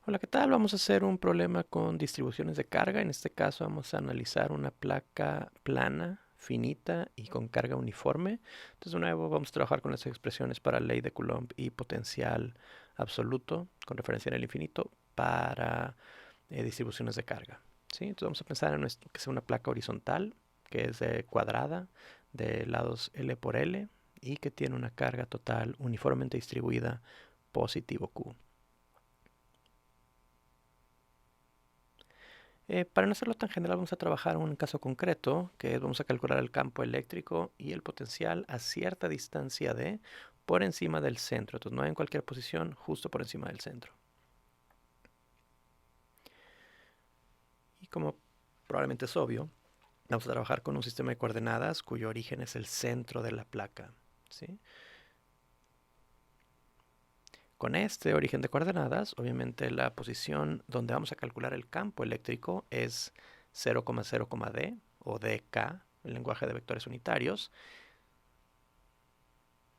Hola, ¿qué tal? Vamos a hacer un problema con distribuciones de carga. En este caso vamos a analizar una placa plana, finita y con carga uniforme. Entonces, de nuevo, vamos a trabajar con las expresiones para ley de Coulomb y potencial absoluto con referencia en el infinito para distribuciones de carga. ¿Sí? Entonces vamos a pensar en que sea una placa horizontal, que es cuadrada, de lados L por L y que tiene una carga total uniformemente distribuida positivo Q. Para no hacerlo tan general, vamos a trabajar en un caso concreto, que es vamos a calcular el campo eléctrico y el potencial a cierta distancia d por encima del centro. Entonces, no en cualquier posición, justo por encima del centro. Y como probablemente es obvio, vamos a trabajar con un sistema de coordenadas cuyo origen es el centro de la placa. ¿Sí? Con este origen de coordenadas, obviamente la posición donde vamos a calcular el campo eléctrico es 0,0,d o dk, el lenguaje de vectores unitarios.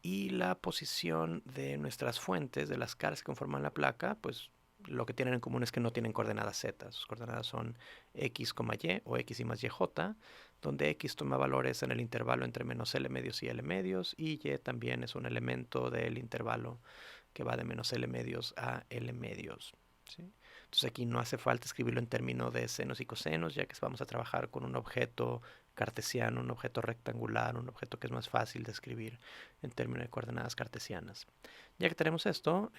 Y la posición de nuestras fuentes, de las caras que conforman la placa, pues lo que tienen en común es que no tienen coordenadas z. Sus coordenadas son x, y o x y más yj, donde x toma valores en el intervalo entre menos l medios y l medios, y y también es un elemento del intervalo que va de menos l medios a l medios. ¿Sí? Entonces aquí no hace falta escribirlo en términos de senos y cosenos, ya que vamos a trabajar con un objeto cartesiano, un objeto rectangular, un objeto que es más fácil de escribir en términos de coordenadas cartesianas. Ya que tenemos esto,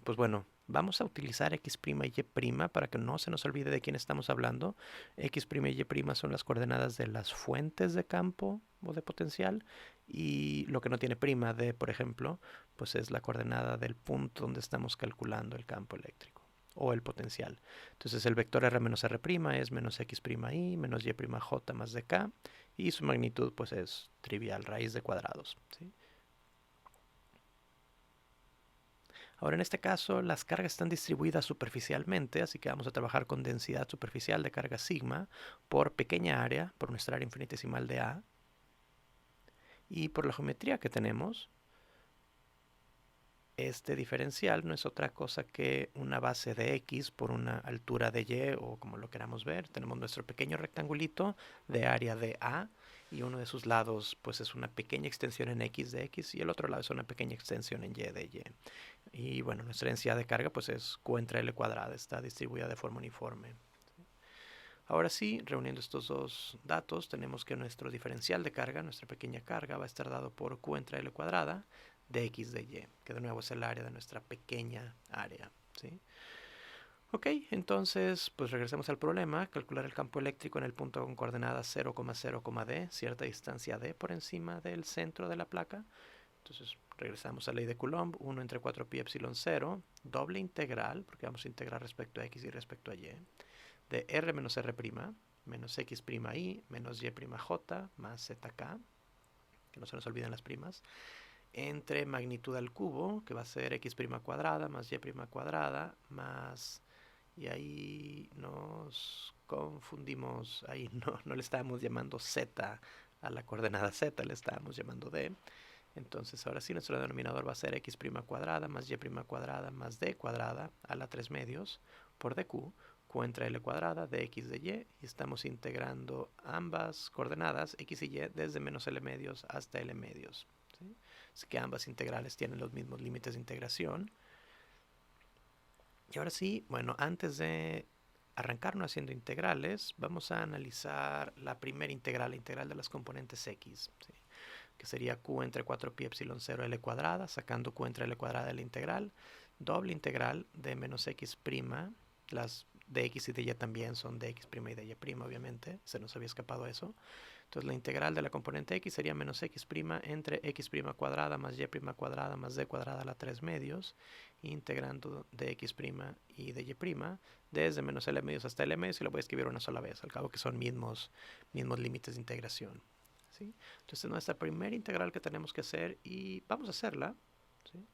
pues bueno, vamos a utilizar x' y y' para que no se nos olvide de quién estamos hablando. X' y y' son las coordenadas de las fuentes de campo o de potencial, y lo que no tiene prima de, por ejemplo, pues es la coordenada del punto donde estamos calculando el campo eléctrico o el potencial. Entonces el vector r menos r' es menos x' y menos y' j más dk, y su magnitud pues es trivial, raíz de cuadrados. ¿Sí? Ahora en este caso las cargas están distribuidas superficialmente, así que vamos a trabajar con densidad superficial de carga sigma por pequeña área, por nuestra área infinitesimal de A, y por la geometría que tenemos, este diferencial no es otra cosa que una base de x por una altura de y, o como lo queramos ver. Tenemos nuestro pequeño rectangulito de área de A, y uno de sus lados pues es una pequeña extensión en x de x y el otro lado es una pequeña extensión en y de y. Y bueno, nuestra densidad de carga pues es Q entre L cuadrada, está distribuida de forma uniforme. Ahora sí, reuniendo estos dos datos, tenemos que nuestro diferencial de carga, nuestra pequeña carga, va a estar dado por Q entre L cuadrada de x de y, que de nuevo es el área de nuestra pequeña área. ¿Sí? Ok, entonces pues regresemos al problema. Calcular el campo eléctrico en el punto con coordenadas 0,0,d, cierta distancia d por encima del centro de la placa. Entonces regresamos a la ley de Coulomb, 1 entre 4 pi epsilon 0, doble integral, porque vamos a integrar respecto a x y respecto a y, de r menos r', menos x' y, menos y' j, más zk, que no se nos olviden las primas, entre magnitud al cubo, que va a ser x' cuadrada, más y' cuadrada, más... Y ahí nos confundimos, ahí no le estábamos llamando z a la coordenada z, le estábamos llamando d. Entonces ahora sí nuestro denominador va a ser x' cuadrada más y' cuadrada más d cuadrada a la 3 medios por dq, q entre l cuadrada de x de y estamos integrando ambas coordenadas x y y desde menos l medios hasta l medios. ¿Sí? Así que ambas integrales tienen los mismos límites de integración. Y ahora sí, bueno, antes de arrancarnos haciendo integrales, vamos a analizar la primera integral, la integral de las componentes x. ¿Sí? Que sería q entre 4 pi epsilon 0 l cuadrada, sacando q entre l cuadrada de la integral, doble integral de menos x', las de x y de y también son de x' y de y', obviamente, se nos había escapado eso. Entonces la integral de la componente x sería menos x' entre x' cuadrada más y' cuadrada más d cuadrada a la 3 medios, integrando de x' y de y' desde menos l medios hasta l medios, y lo voy a escribir una sola vez, al cabo que son mismos límites de integración. ¿Sí? Entonces es nuestra primera integral que tenemos que hacer y vamos a hacerla. ¿Sí?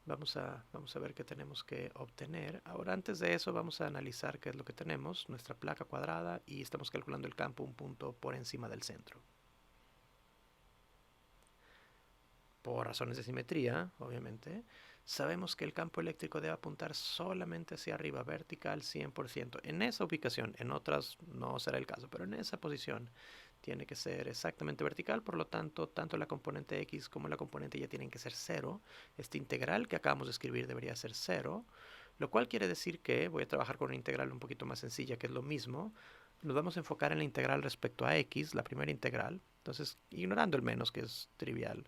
Vamos a ver qué tenemos que obtener. Ahora, antes de eso, vamos a analizar qué es lo que tenemos, nuestra placa cuadrada, y estamos calculando el campo un punto por encima del centro. por razones de simetría, obviamente, sabemos que el campo eléctrico debe apuntar solamente hacia arriba, vertical 100%. En esa ubicación, en otras no será el caso, pero en esa posición tiene que ser exactamente vertical, por lo tanto, tanto la componente X como la componente Y tienen que ser cero. Este integral que acabamos de escribir debería ser cero, lo cual quiere decir que voy a trabajar con una integral un poquito más sencilla, que es lo mismo. Nos vamos a enfocar en la integral respecto a X, la primera integral. Entonces, ignorando el menos, que es trivial,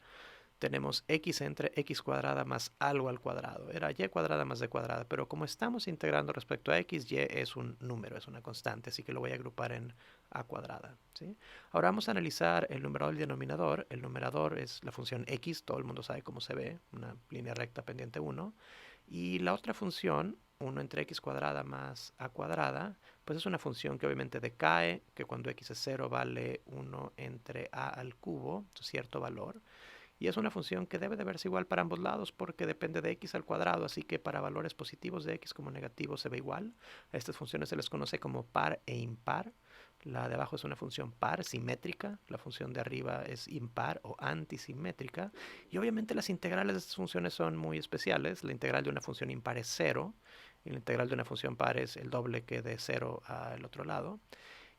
tenemos x entre x cuadrada más algo al cuadrado. Era y cuadrada más d cuadrada, pero como estamos integrando respecto a x, y es un número, es una constante, así que lo voy a agrupar en a cuadrada, ¿sí? Ahora vamos a analizar el numerador y el denominador. El numerador es la función x, todo el mundo sabe cómo se ve, una línea recta pendiente 1. Y la otra función, 1 entre x cuadrada más a cuadrada, pues es una función que obviamente decae, que cuando x es 0 vale 1 entre a al cubo, cierto valor. Y es una función que debe de verse igual para ambos lados porque depende de x al cuadrado, así que para valores positivos de x como negativos se ve igual. A estas funciones se les conoce como par e impar. La de abajo es una función par, simétrica. La función de arriba es impar o antisimétrica. Y obviamente las integrales de estas funciones son muy especiales. La integral de una función impar es 0. Y la integral de una función par es el doble que de 0 al otro lado.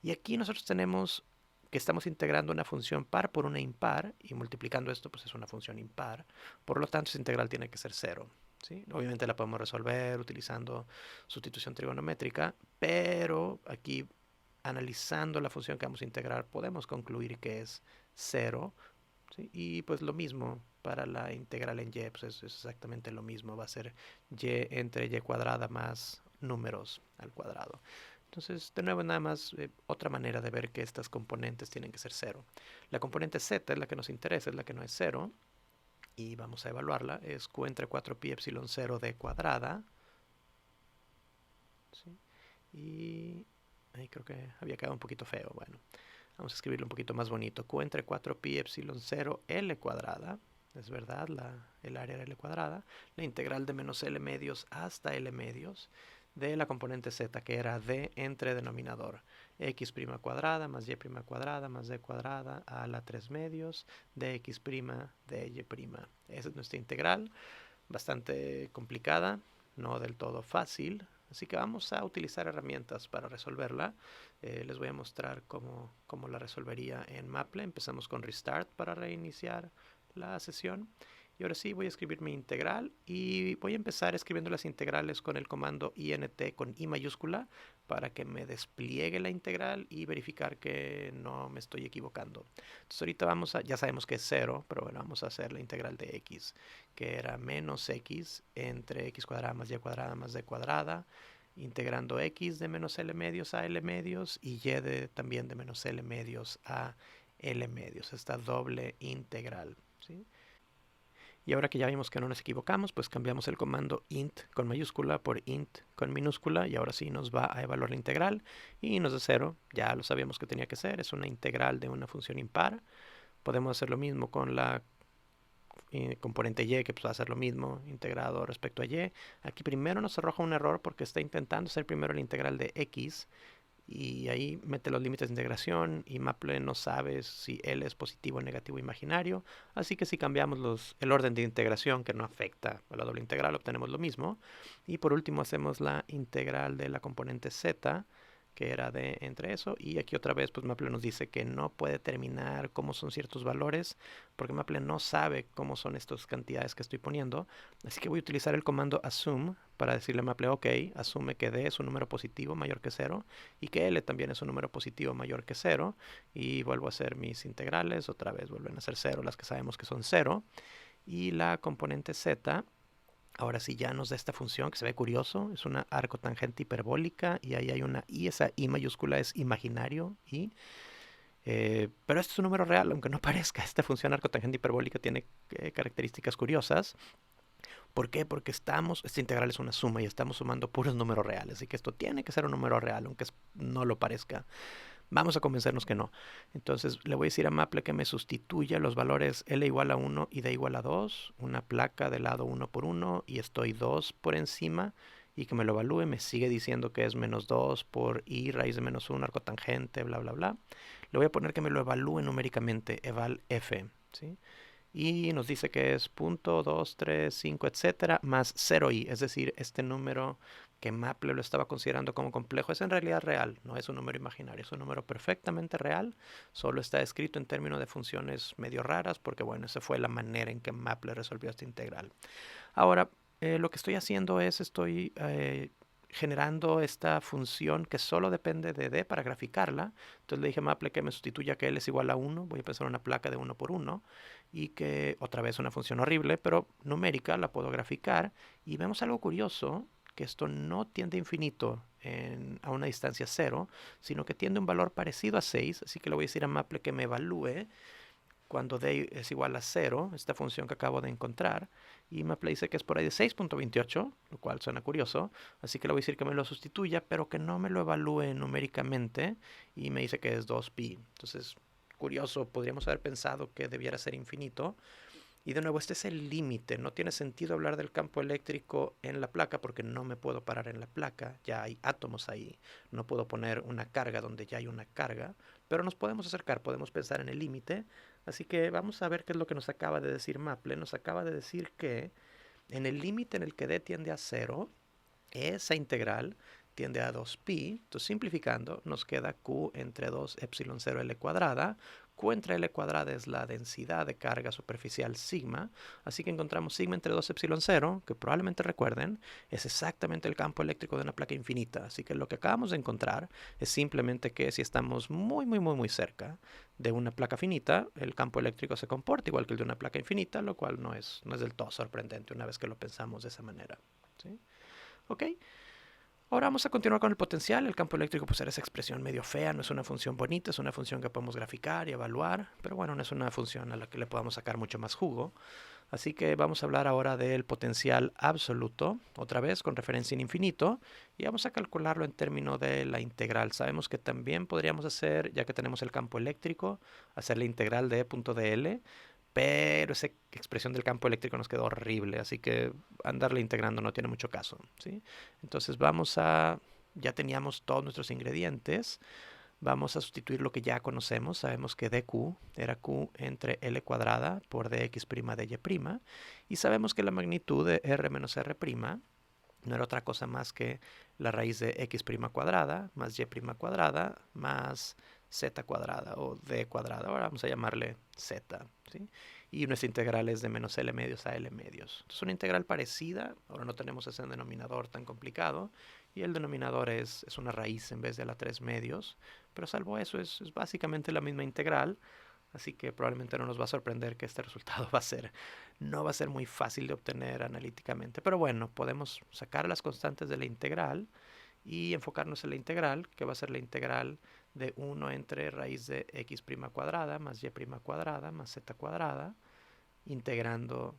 Y aquí nosotros tenemos que estamos integrando una función par por una impar, y multiplicando esto pues es una función impar. Por lo tanto, esa integral tiene que ser cero, ¿sí? Obviamente la podemos resolver utilizando sustitución trigonométrica, pero aquí, analizando la función que vamos a integrar, podemos concluir que es cero, ¿sí? Y pues lo mismo para la integral en y, pues es exactamente lo mismo. Va a ser y entre y cuadrada más números al cuadrado. Entonces, de nuevo, nada más otra manera de ver que estas componentes tienen que ser cero. La componente z es la que nos interesa, es la que no es cero. Y vamos a evaluarla. Es q entre 4pi epsilon 0 d cuadrada. ¿Sí? Y ahí creo que había quedado un poquito feo. Bueno, vamos a escribirlo un poquito más bonito. Q entre 4pi epsilon 0 L cuadrada. Es verdad, el área era L cuadrada. La integral de menos L medios hasta L medios de la componente z, que era d entre denominador. X' cuadrada más y' cuadrada más d cuadrada a la 3 medios de x' de y'. Esa es nuestra integral. Bastante complicada, no del todo fácil. Así que vamos a utilizar herramientas para resolverla. Les voy a mostrar cómo la resolvería en Maple. Empezamos con Restart para reiniciar la sesión. Y ahora sí voy a escribir mi integral y voy a empezar escribiendo las integrales con el comando int con I mayúscula para que me despliegue la integral y verificar que no me estoy equivocando. Entonces ahorita ya sabemos que es 0, pero bueno, vamos a hacer la integral de x, que era menos x entre x cuadrada más y cuadrada más d cuadrada, integrando x de menos L medios a L medios y y también de menos L medios a L medios, esta doble integral, ¿sí? Y ahora que ya vimos que no nos equivocamos, pues cambiamos el comando int con mayúscula por int con minúscula y ahora sí nos va a evaluar la integral y nos da 0. Ya lo sabíamos que tenía que ser, es una integral de una función impar. Podemos hacer lo mismo con la componente y, que pues va a ser lo mismo integrado respecto a y. Aquí primero nos arroja un error porque está intentando hacer primero la integral de x y ahí mete los límites de integración y Maple no sabe si L es positivo, negativo o imaginario, así que si cambiamos el orden de integración, que no afecta a la doble integral, obtenemos lo mismo. Y por último hacemos la integral de la componente z, que era de entre eso, y aquí otra vez pues Maple nos dice que no puede determinar cómo son ciertos valores porque Maple no sabe cómo son estas cantidades que estoy poniendo, así que voy a utilizar el comando assume para decirle a Maple, ok, asume que D es un número positivo mayor que 0 y que L también es un número positivo mayor que 0, y vuelvo a hacer mis integrales, otra vez vuelven a ser 0 las que sabemos que son 0, y la componente z ahora sí ya nos da esta función que se ve curioso, es una arcotangente hiperbólica y ahí hay una i, esa i mayúscula es imaginario i, pero esto es un número real, aunque no parezca. Esta función arcotangente hiperbólica tiene características curiosas. ¿Por qué? Porque esta integral es una suma y estamos sumando puros números reales, así que esto tiene que ser un número real, aunque no lo parezca. Vamos a convencernos que no. Entonces le voy a decir a Maple que me sustituya los valores L igual a 1 y D igual a 2, una placa de lado 1 por 1 y estoy 2 por encima, y que me lo evalúe. Me sigue diciendo que es menos 2 por I raíz de menos 1 arcotangente, bla, bla, bla. Le voy a poner que me lo evalúe numéricamente, eval f, ¿sí? y nos dice que es punto 2, 3, 5, etcétera, más 0i, es decir, este número que Maple lo estaba considerando como complejo es en realidad real, no es un número imaginario, es un número perfectamente real, solo está escrito en términos de funciones medio raras, porque bueno, esa fue la manera en que Maple resolvió esta integral. Ahora, lo que estoy haciendo es, estoy generando esta función que solo depende de d para graficarla. Entonces le dije a Maple que me sustituya que l es igual a 1. Voy a pensar una placa de 1 por 1 y que otra vez una función horrible, pero numérica, la puedo graficar. Y vemos algo curioso, que esto no tiende a infinito a una distancia 0, sino que tiende a un valor parecido a 6. Así que le voy a decir a Maple que me evalúe cuando d es igual a 0, esta función que acabo de encontrar, y Maple dice que es por ahí de 6.28, lo cual suena curioso, así que le voy a decir que me lo sustituya, pero que no me lo evalúe numéricamente, y me dice que es 2pi. Entonces, curioso, podríamos haber pensado que debiera ser infinito, y de nuevo, este es el límite. No tiene sentido hablar del campo eléctrico en la placa porque no me puedo parar en la placa. Ya hay átomos ahí. No puedo poner una carga donde ya hay una carga. Pero nos podemos acercar, podemos pensar en el límite. Así que vamos a ver qué es lo que nos acaba de decir Maple. Nos acaba de decir que en el límite en el que d tiende a 0, esa integral tiende a 2pi, entonces simplificando nos queda q entre 2 epsilon 0 L cuadrada. Q entre L cuadrada es la densidad de carga superficial sigma, así que encontramos sigma entre 2 epsilon 0, que probablemente recuerden, es exactamente el campo eléctrico de una placa infinita, así que lo que acabamos de encontrar es simplemente que si estamos muy cerca de una placa finita, el campo eléctrico se comporta igual que el de una placa infinita, lo cual no es del todo sorprendente una vez que lo pensamos de esa manera, ¿sí? Ok, ahora vamos a continuar con el potencial. El campo eléctrico pues era esa expresión medio fea, no es una función bonita, es una función que podemos graficar y evaluar, pero bueno, no es una función a la que le podamos sacar mucho más jugo. Así que vamos a hablar ahora del potencial absoluto, otra vez con referencia en infinito, y vamos a calcularlo en términos de la integral. Sabemos que también podríamos hacer, ya que tenemos el campo eléctrico, hacer la integral de E.dl, pero esa expresión del campo eléctrico nos quedó horrible, así que andarle integrando no tiene mucho caso, ¿sí? Entonces ya teníamos todos nuestros ingredientes, vamos a sustituir lo que ya conocemos. Sabemos que dq era q entre l cuadrada por dx' de y', y sabemos que la magnitud de r menos r' no era otra cosa más que la raíz de x' cuadrada más y' cuadrada más z cuadrada o d cuadrada. Ahora vamos a llamarle z, ¿sí? Y nuestra integral es de menos l medios a l medios. Entonces una integral parecida, ahora no tenemos ese denominador tan complicado, y el denominador es una raíz en vez de la 3 medios, pero salvo eso es básicamente la misma integral, así que probablemente no nos va a sorprender que este resultado no va a ser muy fácil de obtener analíticamente, pero bueno, podemos sacar las constantes de la integral y enfocarnos en la integral, que va a ser la integral de 1 entre raíz de x' cuadrada más y' cuadrada más z cuadrada, integrando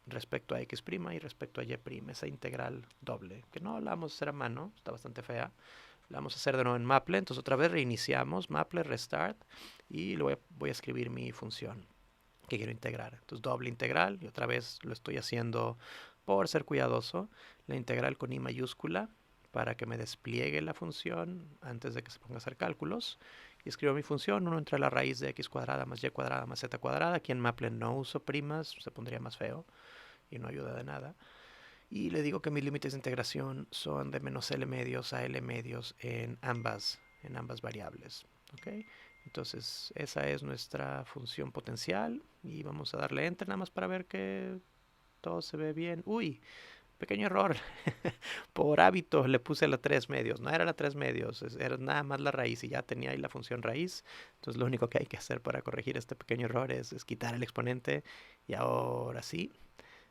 respecto a x' y respecto a y', esa integral doble, que no la vamos a hacer a mano, está bastante fea. La vamos a hacer de nuevo en Maple, entonces otra vez reiniciamos, Maple, restart, y voy a escribir mi función que quiero integrar. Entonces doble integral, y otra vez lo estoy haciendo por ser cuidadoso, la integral con I mayúscula, para que me despliegue la función antes de que se ponga a hacer cálculos. Y escribo mi función, 1 entre la raíz de x cuadrada más y cuadrada más z cuadrada. Aquí en Maple no uso primas, se pondría más feo y no ayuda de nada. Y le digo que mis límites de integración son de menos L medios a L medios en ambas variables. ¿Okay? Entonces esa es nuestra función potencial y vamos a darle enter nada más para ver que todo se ve bien. Uy, pequeño error. Por hábito le puse la 3 medios. No era la 3 medios, era nada más la raíz y ya tenía ahí la función raíz. Entonces lo único que hay que hacer para corregir este pequeño error es quitar el exponente y ahora sí.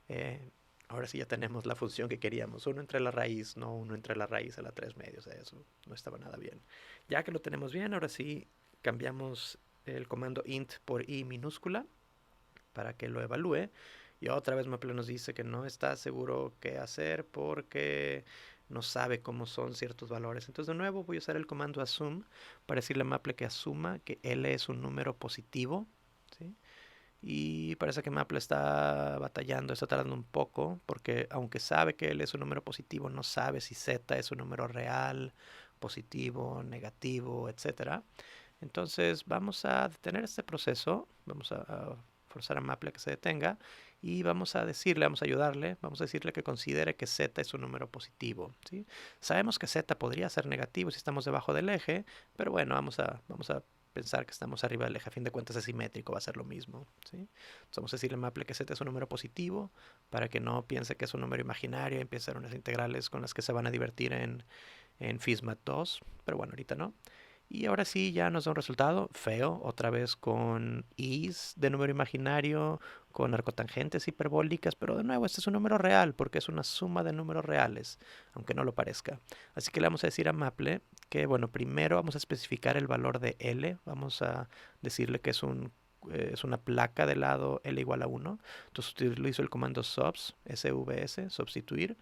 Eh, Ahora sí ya tenemos la función que queríamos. 1 entre la raíz, no 1 entre la raíz a la 3 medios. Eso no estaba nada bien. Ya que lo tenemos bien, ahora sí cambiamos el comando int por i minúscula para que lo evalúe. Y otra vez Maple nos dice que no está seguro qué hacer porque no sabe cómo son ciertos valores. Entonces de nuevo voy a usar el comando assume para decirle a Maple que asuma que L es un número positivo, ¿sí? Y parece que Maple está batallando, está tardando un poco, porque aunque sabe que L es un número positivo, no sabe si Z es un número real, positivo, negativo, etcétera. Entonces vamos a detener este proceso, vamos a forzar a Maple a que se detenga y vamos a decirle, vamos a ayudarle, vamos a decirle que considere que z es un número positivo, ¿sí? Sabemos que z podría ser negativo si estamos debajo del eje, pero bueno, vamos a pensar que estamos arriba del eje. A fin de cuentas es simétrico, va a ser lo mismo, ¿sí? Entonces vamos a decirle a Maple que z es un número positivo para que no piense que es un número imaginario y empiece a hacer unas integrales con las que se van a divertir en FISMAT 2, pero bueno, ahorita no. Y ahora sí ya nos da un resultado feo, otra vez con is de número imaginario, con arcotangentes hiperbólicas, pero de nuevo este es un número real porque es una suma de números reales, aunque no lo parezca. Así que le vamos a decir a Maple que, bueno, primero vamos a especificar el valor de L, vamos a decirle que es una placa de lado L igual a 1. Entonces utilizo el comando subs, svs, sustituir,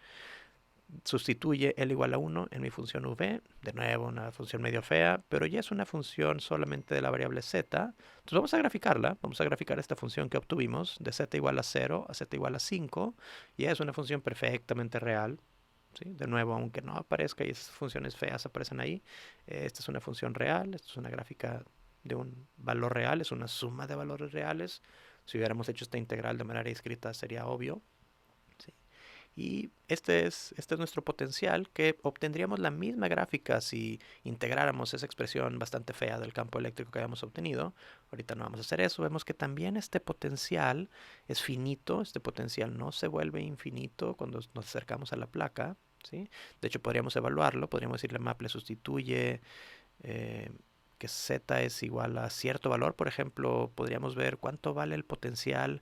sustituye L igual a 1 en mi función v, de nuevo una función medio fea, pero ya es una función solamente de la variable z. Entonces vamos a graficarla, vamos a graficar esta función que obtuvimos de z igual a 0 a z igual a 5, ya es una función perfectamente real. ¿Sí? De nuevo, aunque no aparezca y esas funciones feas aparecen ahí, esta es una función real, esta es una gráfica de un valor real, es una suma de valores reales. Si hubiéramos hecho esta integral de manera escrita sería obvio. ¿Sí? Y este es nuestro potencial, que obtendríamos la misma gráfica si integráramos esa expresión bastante fea del campo eléctrico que habíamos obtenido. Ahorita no vamos a hacer eso. Vemos que también este potencial es finito. Este potencial no se vuelve infinito cuando nos acercamos a la placa, ¿sí? De hecho, podríamos evaluarlo. Podríamos decirle Maple sustituye eh, que z es igual a cierto valor. Por ejemplo, podríamos ver cuánto vale el potencial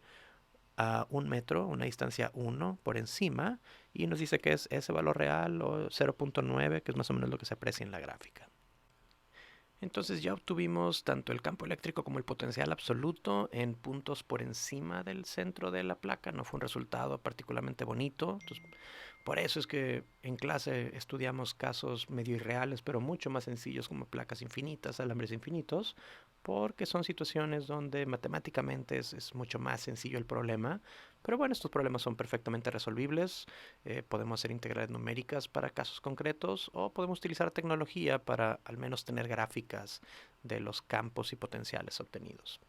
a 1 metro, una distancia 1 por encima, y nos dice que es ese valor real o 0.9, que es más o menos lo que se aprecia en la gráfica. Entonces ya obtuvimos tanto el campo eléctrico como el potencial absoluto en puntos por encima del centro de la placa. No fue un resultado particularmente bonito. Entonces, por eso es que en clase estudiamos casos medio irreales, pero mucho más sencillos como placas infinitas, alambres infinitos, porque son situaciones donde matemáticamente es mucho más sencillo el problema. Pero bueno, estos problemas son perfectamente resolvibles. Podemos hacer integrales numéricas para casos concretos o podemos utilizar tecnología para al menos tener gráficas de los campos y potenciales obtenidos.